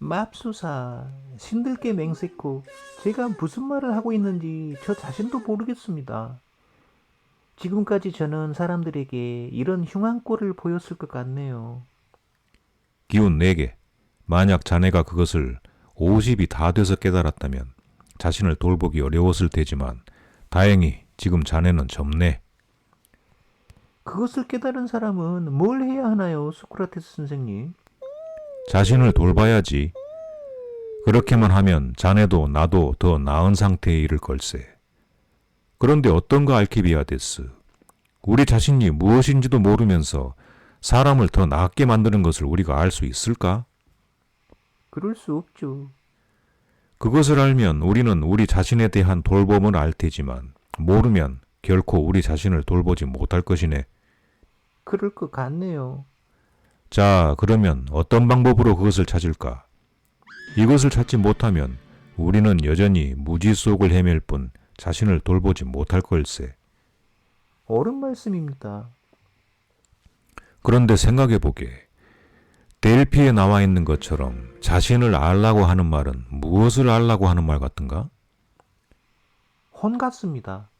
맙소사, 신들께 맹세코 제가 무슨 말을 하고 있는지 저 자신도 모르겠습니다. 지금까지 저는 사람들에게 이런 흉한 꼴을 보였을 것 같네요. 기운 4개. 만약 자네가 그것을 50이 다 돼서 깨달았다면 자신을 돌보기 어려웠을 테지만 다행히 지금 자네는 젊네. 그것을 깨달은 사람은 뭘 해야 하나요, 소크라테스 선생님? 자신을 돌봐야지. 그렇게만 하면 자네도 나도 더 나은 상태에 이를 걸세. 그런데 어떤가 알키비아데스. 우리 자신이 무엇인지도 모르면서 사람을 더 낫게 만드는 것을 우리가 알 수 있을까? 그럴 수 없죠. 그것을 알면 우리는 우리 자신에 대한 돌봄을 알 테지만 모르면 결코 우리 자신을 돌보지 못할 것이네. 그럴 것 같네요. 자, 그러면 어떤 방법으로 그것을 찾을까? 이것을 찾지 못하면 우리는 여전히 무지 속을 헤맬 뿐 자신을 돌보지 못할 걸세. 옳은 말씀입니다. 그런데 생각해보게. 델피에 나와 있는 것처럼 자신을 알라고 하는 말은 무엇을 알라고 하는 말 같은가? 혼 같습니다.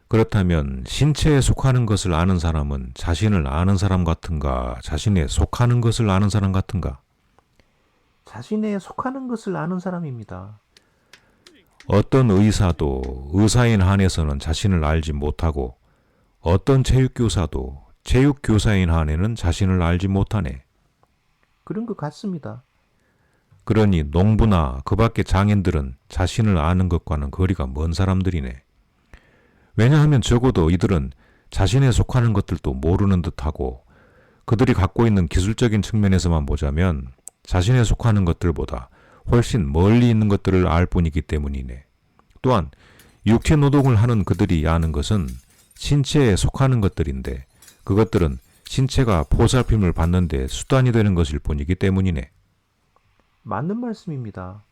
그렇다면 신체에 속하는 것을 아는 사람은 자신을 아는 사람 같은가? 자신에 속하는 것을 아는 사람 같은가? 자신에 속하는 것을 아는 사람입니다. 어떤 의사도 의사인 한에서는 자신을 알지 못하고 어떤 체육교사도 체육교사인 한에는 자신을 알지 못하네. 그런 것 같습니다. 그러니 농부나 그 밖의 장인들은 자신을 아는 것과는 거리가 먼 사람들이네. 왜냐하면 적어도 이들은 자신에 속하는 것들도 모르는 듯하고 그들이 갖고 있는 기술적인 측면에서만 보자면 자신에 속하는 것들보다 훨씬 멀리 있는 것들을 알 뿐이기 때문이네. 또한 육체 노동을 하는 그들이 아는 것은 신체에 속하는 것들인데 그것들은 신체가 보살핌을 받는 데 수단이 되는 것일 뿐이기 때문이네. 맞는 말씀입니다.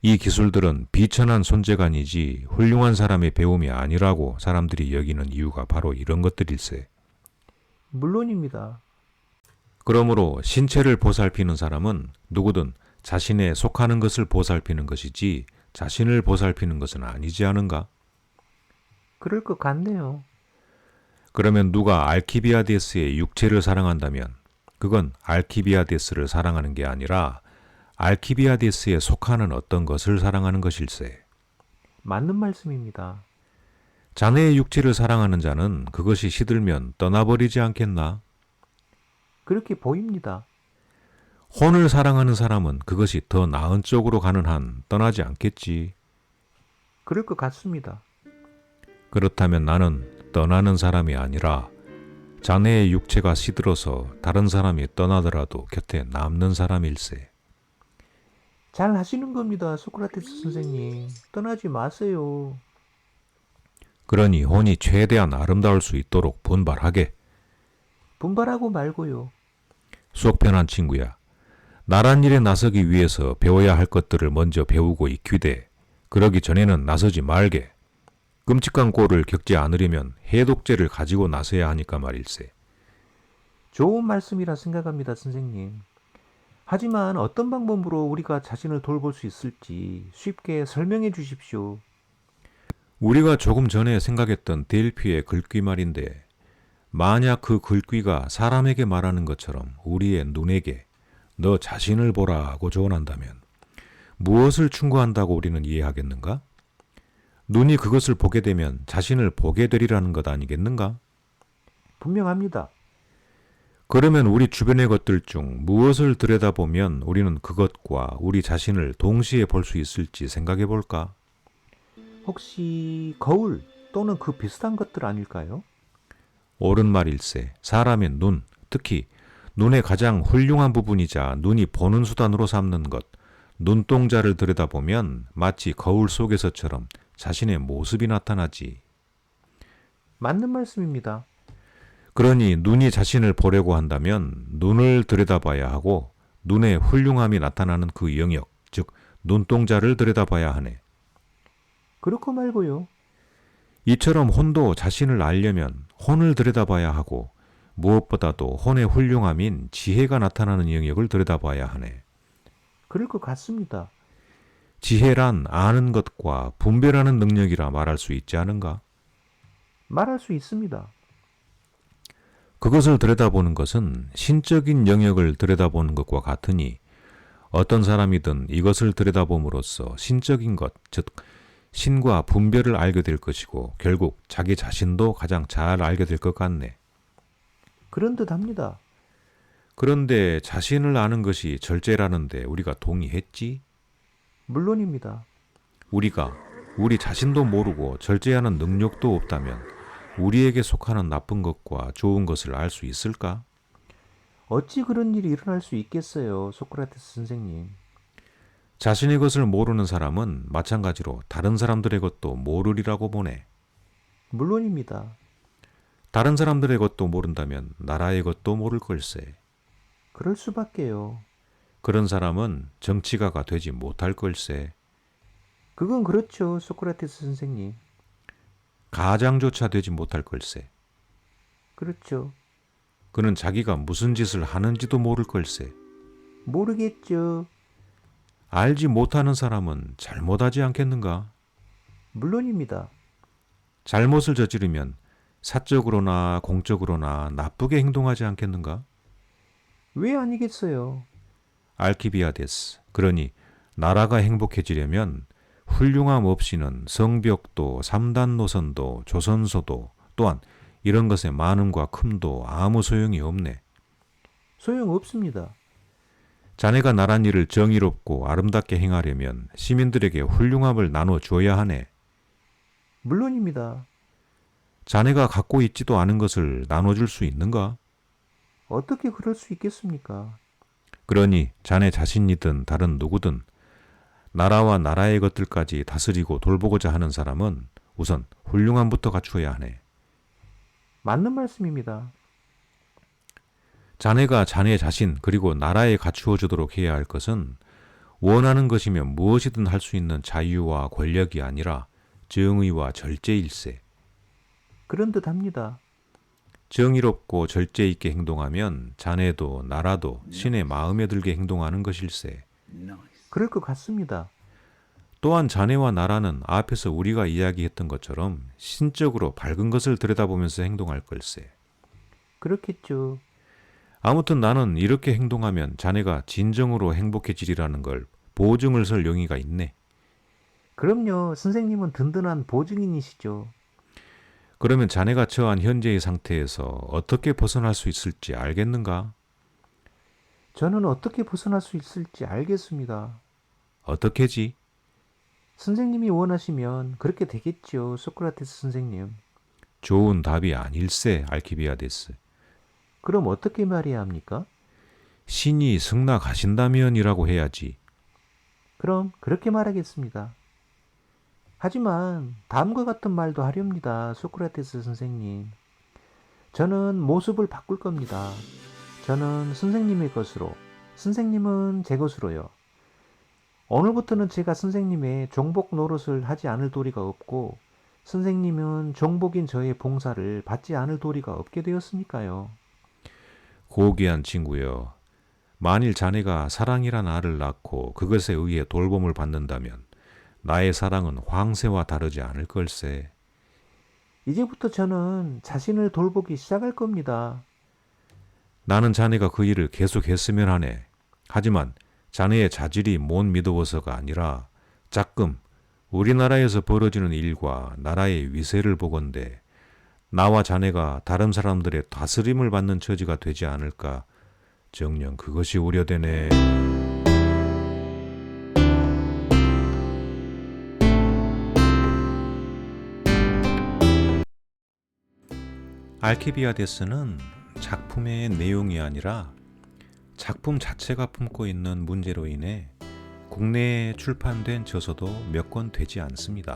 이 기술들은 비천한 손재간이지 훌륭한 사람의 배움이 아니라고 사람들이 여기는 이유가 바로 이런 것들일세. 물론입니다. 그러므로 신체를 보살피는 사람은 누구든 자신에 속하는 것을 보살피는 것이지 자신을 보살피는 것은 아니지 않은가? 그럴 것 같네요. 그러면 누가 알키비아데스의 육체를 사랑한다면 그건 알키비아데스를 사랑하는 게 아니라 알키비아데스에 속하는 어떤 것을 사랑하는 것일세. 맞는 말씀입니다. 자네의 육체를 사랑하는 자는 그것이 시들면 떠나버리지 않겠나? 그렇게 보입니다. 혼을 사랑하는 사람은 그것이 더 나은 쪽으로 가는 한 떠나지 않겠지. 그럴 것 같습니다. 그렇다면 나는 떠나는 사람이 아니라 자네의 육체가 시들어서 다른 사람이 떠나더라도 곁에 남는 사람일세. 잘 하시는 겁니다, 소크라테스 선생님. 떠나지 마세요. 그러니 혼이 최대한 아름다울 수 있도록 분발하게. 분발하고 말고요. 속 편한 친구야. 나란 일에 나서기 위해서 배워야 할 것들을 먼저 배우고 익히되 그러기 전에는 나서지 말게. 끔찍한 꼴을 겪지 않으려면 해독제를 가지고 나서야 하니까 말일세. 좋은 말씀이라 생각합니다, 선생님. 하지만 어떤 방법으로 우리가 자신을 돌볼 수 있을지 쉽게 설명해 주십시오. 우리가 조금 전에 생각했던 델피의 글귀 말인데 만약 그 글귀가 사람에게 말하는 것처럼 우리의 눈에게 너 자신을 보라고 조언한다면 무엇을 충고한다고 우리는 이해하겠는가? 눈이 그것을 보게 되면 자신을 보게 되리라는 것 아니겠는가? 분명합니다. 그러면 우리 주변의 것들 중 무엇을 들여다보면 우리는 그것과 우리 자신을 동시에 볼 수 있을지 생각해 볼까? 혹시 거울 또는 그 비슷한 것들 아닐까요? 옳은 말일세. 사람의 눈, 특히 눈의 가장 훌륭한 부분이자 눈이 보는 수단으로 삼는 것, 눈동자를 들여다보면 마치 거울 속에서처럼 자신의 모습이 나타나지. 맞는 말씀입니다. 그러니 눈이 자신을 보려고 한다면 눈을 들여다봐야 하고 눈의 훌륭함이 나타나는 그 영역, 즉 눈동자를 들여다봐야 하네. 그렇고 말고요. 이처럼 혼도 자신을 알려면 혼을 들여다봐야 하고 무엇보다도 혼의 훌륭함인 지혜가 나타나는 영역을 들여다봐야 하네. 그럴 것 같습니다. 지혜란 아는 것과 분별하는 능력이라 말할 수 있지 않은가? 말할 수 있습니다. 그것을 들여다보는 것은 신적인 영역을 들여다보는 것과 같으니 어떤 사람이든 이것을 들여다봄으로써 신적인 것, 즉 신과 분별을 알게 될 것이고 결국 자기 자신도 가장 잘 알게 될 것 같네. 그런 듯 합니다. 그런데 자신을 아는 것이 절제라는데 우리가 동의했지? 물론입니다. 우리가 우리 자신도 모르고 절제하는 능력도 없다면 우리에게 속하는 나쁜 것과 좋은 것을 알 수 있을까? 어찌 그런 일이 일어날 수 있겠어요, 소크라테스 선생님. 자신의 것을 모르는 사람은 마찬가지로 다른 사람들의 것도 모르리라고 보네. 물론입니다. 다른 사람들의 것도 모른다면 나라의 것도 모를 걸세. 그럴 수밖에요. 그런 사람은 정치가가 되지 못할 걸세. 그건 그렇죠, 소크라테스 선생님. 가장조차 되지 못할 걸세. 그렇죠. 그는 자기가 무슨 짓을 하는지도 모를 걸세. 모르겠죠. 알지 못하는 사람은 잘못하지 않겠는가? 물론입니다. 잘못을 저지르면 사적으로나 공적으로나 나쁘게 행동하지 않겠는가? 왜 아니겠어요? 알키비아데스. 그러니 나라가 행복해지려면 훌륭함 없이는 성벽도 삼단 노선도 조선소도 또한 이런 것의 많음과 큼도 아무 소용이 없네. 소용없습니다. 자네가 나란 일을 정의롭고 아름답게 행하려면 시민들에게 훌륭함을 나눠줘야 하네. 물론입니다. 자네가 갖고 있지도 않은 것을 나눠줄 수 있는가? 어떻게 그럴 수 있겠습니까? 그러니 자네 자신이든 다른 누구든 나라와 나라의 것들까지 다스리고 돌보고자 하는 사람은 우선 훌륭함부터 갖추어야 하네. 맞는 말씀입니다. 자네가 자네 자신 그리고 나라에 갖추어 주도록 해야 할 것은 원하는 것이면 무엇이든 할 수 있는 자유와 권력이 아니라 정의와 절제일세. 그런 듯 합니다. 정의롭고 절제 있게 행동하면 자네도 나라도 신의 마음에 들게 행동하는 것일세. 그럴 것 같습니다. 또한 자네와 나라는 앞에서 우리가 이야기했던 것처럼 신적으로 밝은 것을 들여다보면서 행동할 걸세. 그렇겠죠. 아무튼 나는 이렇게 행동하면 자네가 진정으로 행복해지리라는 걸 보증을 설 용의가 있네. 그럼요. 선생님은 든든한 보증인이시죠. 그러면 자네가 처한 현재의 상태에서 어떻게 벗어날 수 있을지 알겠는가? 저는 어떻게 벗어날 수 있을지 알겠습니다. 어떻게지? 선생님이 원하시면 그렇게 되겠죠, 소크라테스 선생님. 좋은 답이 아닐세, 알키비아데스. 그럼 어떻게 말해야 합니까? 신이 승낙하신다면이라고 해야지. 그럼 그렇게 말하겠습니다. 하지만 다음과 같은 말도 하렵니다, 소크라테스 선생님. 저는 모습을 바꿀 겁니다. 저는 선생님의 것으로, 선생님은 제 것으로요. 오늘부터는 제가 선생님의 종복 노릇을 하지 않을 도리가 없고, 선생님은 종복인 저의 봉사를 받지 않을 도리가 없게 되었으니까요. 고귀한 친구여, 만일 자네가 사랑이란 알을 낳고 그것에 의해 돌봄을 받는다면 나의 사랑은 황새와 다르지 않을 걸세. 이제부터 저는 자신을 돌보기 시작할 겁니다. 나는 자네가 그 일을 계속했으면 하네. 하지만 자네의 자질이 못 믿어서가 아니라 자끔 우리나라에서 벌어지는 일과 나라의 위세를 보건대 나와 자네가 다른 사람들의 다스림을 받는 처지가 되지 않을까 정녕 그것이 우려되네. 알키비아데스는 작품의 내용이 아니라 작품 자체가 품고 있는 문제로 인해 국내에 출판된 저서도 몇 권 되지 않습니다.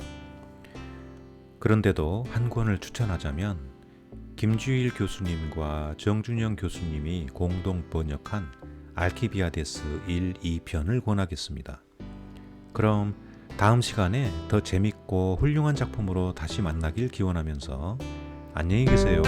그런데도 한 권을 추천하자면 김주일 교수님과 정준영 교수님이 공동 번역한 알키비아데스 1, 2편을 권하겠습니다. 그럼 다음 시간에 더 재밌고 훌륭한 작품으로 다시 만나길 기원하면서 안녕히 계세요.